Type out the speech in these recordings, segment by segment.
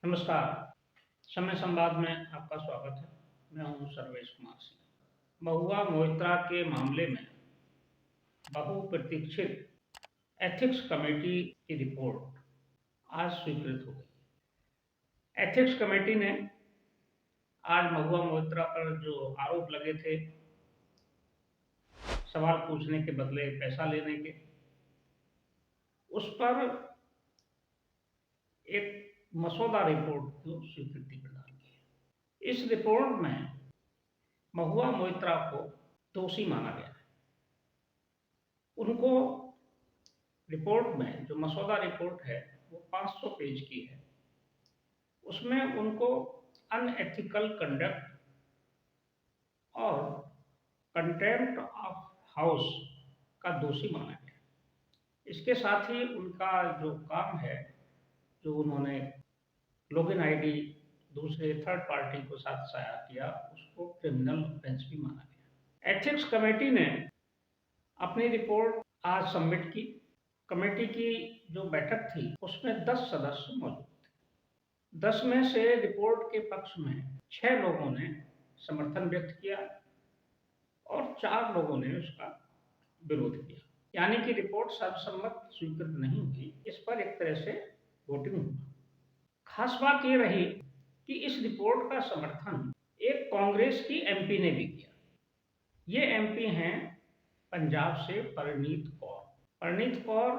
नमस्कार। समय संवाद में आपका स्वागत है। मैं हूं सर्वेश कुमार सिंह। महुआ मोइत्रा के मामले में बहुप्रतीक्षित एथिक्स कमेटी की रिपोर्ट आज स्वीकृत हो गई। एथिक्स कमेटी ने आज महुआ मोइत्रा पर जो आरोप लगे थे, सवाल पूछने के बदले पैसा लेने के, उस पर एक मसौदा रिपोर्ट को स्वीकृति प्रदान की। इस रिपोर्ट में महुआ मोइत्रा को दोषी माना गया है। उनको रिपोर्ट में जो मसौदा रिपोर्ट है वो 500 पेज की है। उसमें उनको अनएथिकल कंडक्ट और कंटेम्प्ट ऑफ हाउस का दोषी माना गया। इसके साथ ही उनका जो काम है, जो उन्होंने लॉगिन आईडी दूसरे थर्ड पार्टी को साथ साझा किया, उसको क्रिमिनल ऑफेंस भी माना गया। एथिक्स कमेटी ने अपनी रिपोर्ट आज सबमिट की। कमेटी की जो बैठक थी उसमें 10 सदस्य मौजूद थे। 10 में से रिपोर्ट के पक्ष में 6 लोगों ने समर्थन व्यक्त किया और 4 लोगों ने उसका विरोध किया, यानी कि रिपोर्ट सर्वसम्मत स्वीकृत नहीं हुई। इस पर एक तरह से वोटिंग हुआ। खास बात यह रही कि इस रिपोर्ट का समर्थन एक कांग्रेस की एमपी ने भी किया। ये एमपी हैं पंजाब से परनीत कौर। परनीत कौर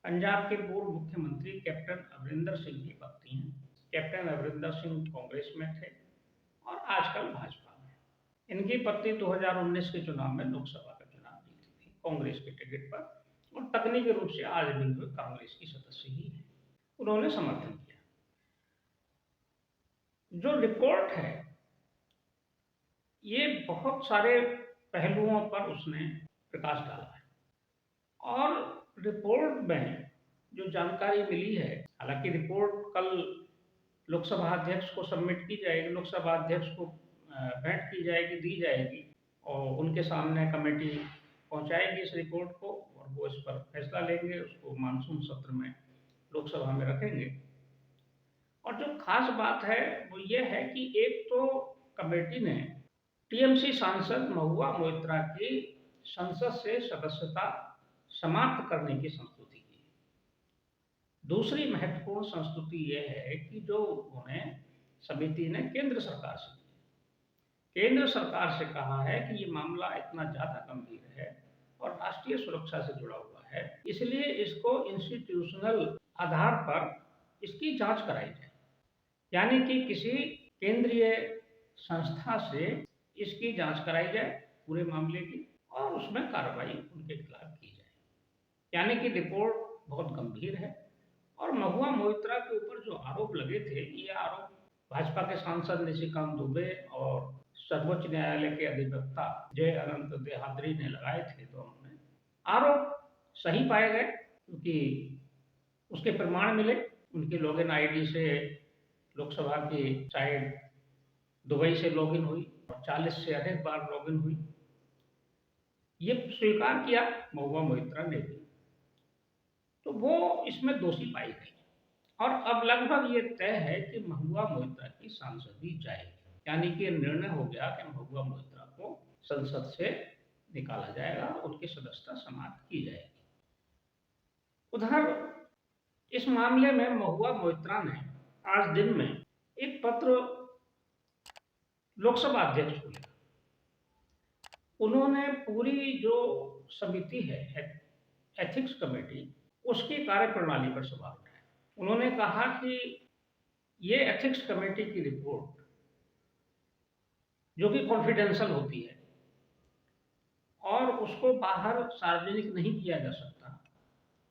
पंजाब के पूर्व मुख्यमंत्री कैप्टन अमरिंदर सिंह की पत्नी हैं। कैप्टन अमरिंदर सिंह कांग्रेस में थे और आजकल भाजपा में। इनकी पत्नी 2019 के चुनाव में लोकसभा का चुनाव जीती थी कांग्रेस के टिकट पर, और तकनीकी रूप से आज भी वे कांग्रेस की सदस्य ही है। उन्होंने समर्थन किया। जो रिपोर्ट है ये बहुत सारे पहलुओं पर उसने प्रकाश डाला है, और रिपोर्ट में जो जानकारी मिली है, हालांकि रिपोर्ट कल लोकसभा अध्यक्ष को सबमिट की जाएगी, लोकसभा अध्यक्ष को भेंट की जाएगी, दी जाएगी, और उनके सामने कमेटी पहुंचाएगी इस रिपोर्ट को, और वो इस पर फैसला लेंगे, उसको मानसून सत्र में लोकसभा में रखेंगे। और जो खास बात है वो ये है कि एक तो कमेटी ने टीएमसी सांसद महुआ मोइत्रा की संसद से सदस्यता समाप्त करने की संस्तुति की। दूसरी महत्वपूर्ण संस्तुति यह है कि जो उन्हें समिति ने केंद्र सरकार से केंद्र सरकार से कहा है कि ये मामला इतना ज्यादा गंभीर है और राष्ट्रीय सुरक्षा से जुड़ा हुआ है, इसलिए इसको इंस्टीट्यूशनल आधार पर इसकी जांच कराई जाए, यानी कि किसी केंद्रीय संस्था से इसकी जांच कराई जाए पूरे मामले की, और उसमें कार्रवाई उनके खिलाफ की जाए। यानी कि रिपोर्ट बहुत गंभीर है, और महुआ मोइत्रा के ऊपर जो आरोप लगे थे, ये आरोप भाजपा के सांसद निशिकांत दुबे और सर्वोच्च न्यायालय के अधिवक्ता जय अनंत देहाद्री ने लगाए थे। तो उन्होंने आरोप सही पाए गए, क्योंकि उसके प्रमाण मिले। उनकी लॉगिन आईडी से लोकसभा की साइट दुबई से लॉगिन हुई और 40 से अधिक बार लॉगिन हुई। ये स्वीकार किया महुआ मोइत्रा ने भी, तो वो इसमें दोषी पाई गई। और अब लगभग ये तय है कि महुआ मोइत्रा की सांसदी जाएगी, यानी कि निर्णय हो गया कि महुआ मोइत्रा को संसद से निकाला जाएगा, उनकी सदस्यता समाप्त की जाएगी। उधर इस मामले में महुआ मोइत्रा ने आज दिन में एक पत्र लोकसभा अध्यक्ष को लिखा। उन्होंने पूरी जो समिति है एथिक्स कमेटी, उसकी कार्यप्रणाली पर सवाल उठाया। उन्होंने कहा कि ये एथिक्स कमेटी की रिपोर्ट जो कि कॉन्फिडेंशियल होती है और उसको बाहर सार्वजनिक नहीं किया जा सकता,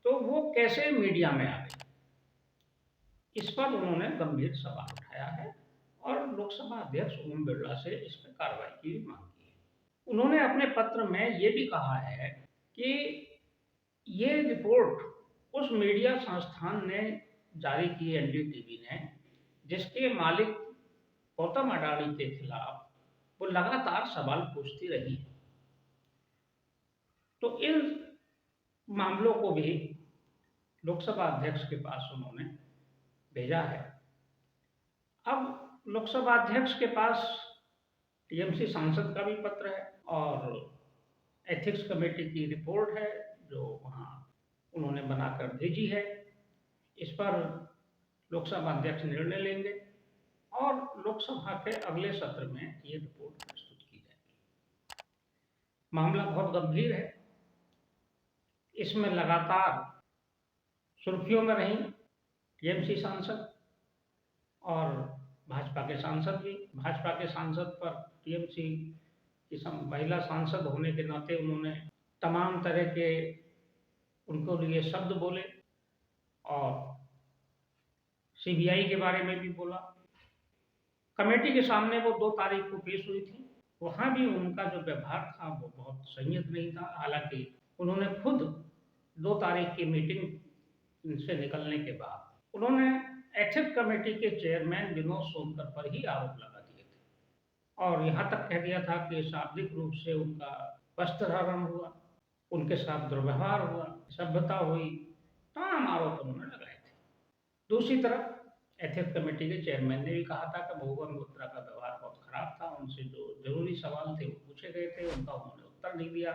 तो वो कैसे मीडिया में आ गई, इस पर उन्होंने गंभीर सवाल उठाया है और लोकसभा अध्यक्ष ओम बिरला से इस पर कार्रवाई की मांग की है। उन्होंने अपने पत्र में ये भी कहा है कि ये रिपोर्ट उस मीडिया संस्थान ने जारी की, एनडीटीवी ने, जिसके मालिक गौतम अडानी के खिलाफ वो लगातार सवाल पूछती रही है। तो इन मामलों को भी लोकसभा अध्यक्ष के पास उन्होंने भेजा है अब लोकसभा अध्यक्ष के पास टीएमसी सांसद का भी पत्र है और एथिक्स कमेटी की रिपोर्ट है जो वहाँ उन्होंने बनाकर भेजी है। इस पर लोकसभा अध्यक्ष निर्णय लेंगे और लोकसभा के अगले सत्र में ये रिपोर्ट प्रस्तुत की जाएगी। मामला बहुत गंभीर है। इसमें लगातार सुर्खियों में रही टीएमसी सांसद और भाजपा के सांसद भी। भाजपा के सांसद पर टीएमसी की महिला सांसद होने के नाते उन्होंने तमाम तरह के उनको लिए शब्द बोले और सीबीआई के बारे में भी बोला। कमेटी के सामने वो 2 तारीख को पेश हुई थी। वहाँ भी उनका जो व्यवहार था वो बहुत संयत नहीं था। हालांकि उन्होंने खुद 2 तारीख की मीटिंग से निकलने के बाद उन्होंने एथिक्स कमेटी के चेयरमैन विनोद सोनकर पर ही आरोप लगा दिए थे और यहाँ तक कह दिया था कि शाब्दिक रूप से उनका वस्त्रहरण हुआ, उनके साथ दुर्व्यवहार हुआ, सभ्यता हुई, तमाम आरोप उन्होंने लगाए थे। दूसरी तरफ एथिक्स कमेटी के चेयरमैन ने भी कहा था कि महुआ मोइत्रा का व्यवहार बहुत खराब था। उनसे जो जरूरी सवाल थे वो पूछे गए थे, उनका उन्होंने उत्तर नहीं दिया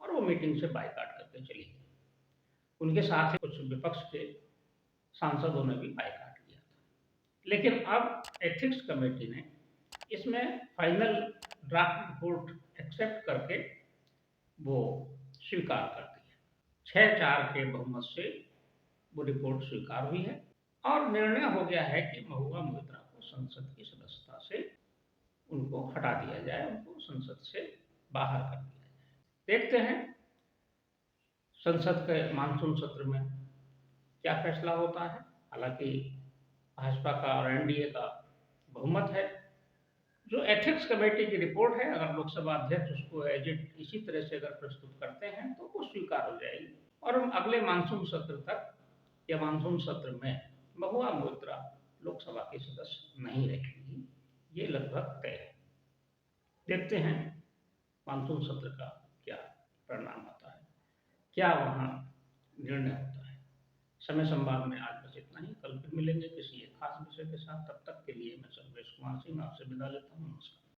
और वो मीटिंग से बायकॉट करके चली गई। उनके साथ ही कुछ विपक्ष के सांसदों ने भी बायकॉट किया था। लेकिन अब एथिक्स कमेटी ने इसमें फाइनल ड्राफ्ट रिपोर्ट एक्सेप्ट करके वो स्वीकार कर दिया। 6-4 के बहुमत से वो रिपोर्ट स्वीकार हुई है और निर्णय हो गया है कि महुआ मोइत्रा को संसद की सदस्यता से उनको हटा दिया जाए, उनको संसद से बाहर कर दिया जाए। देखते हैं संसद के मानसून सत्र में क्या फैसला होता है। हालांकि भाजपा का और एनडीए का बहुमत है। जो एथिक्स कमेटी की रिपोर्ट है, अगर लोकसभा अध्यक्ष उसको एज इट इसी तरह से अगर प्रस्तुत करते हैं तो वो स्वीकार हो जाएगी और हम अगले मानसून सत्र तक या मानसून सत्र में महुआ मोइत्रा लोकसभा के सदस्य नहीं रहेंगी। ये लगभग तय है। देखते हैं मानसून सत्र का क्या परिणाम आता है, क्या वहाँ निर्णय होता है। समय संवाद में आज बस इतना ही। कल फिर मिलेंगे किसी एक खास विषय के साथ। तब तक के लिए मैं सर्वेश कुमार सिंह आपसे विदा लेता हूँ। नमस्कार।